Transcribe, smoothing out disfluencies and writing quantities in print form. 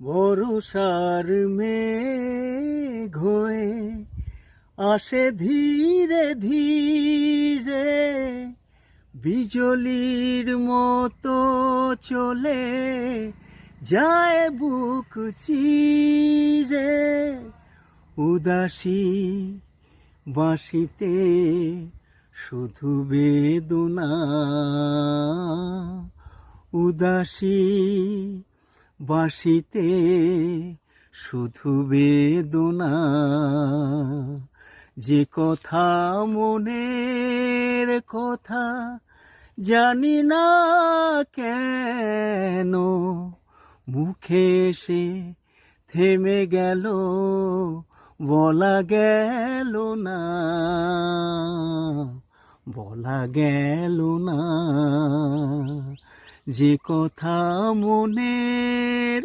বর্ষার মেঘ হয়ে আসে ধীরে ধীরে, বিজলির মতো চলে যায় বুক চিরে। উদাসী বাঁশিতে শুধু বেদনা, উদাসী বাঁশিতে শুধু বেদনা। যে কথা মনের কথা জানি না কেন, মুখে এসে থেমে গেল, বলা গেল না, বলা গেল না। যে কথা মনের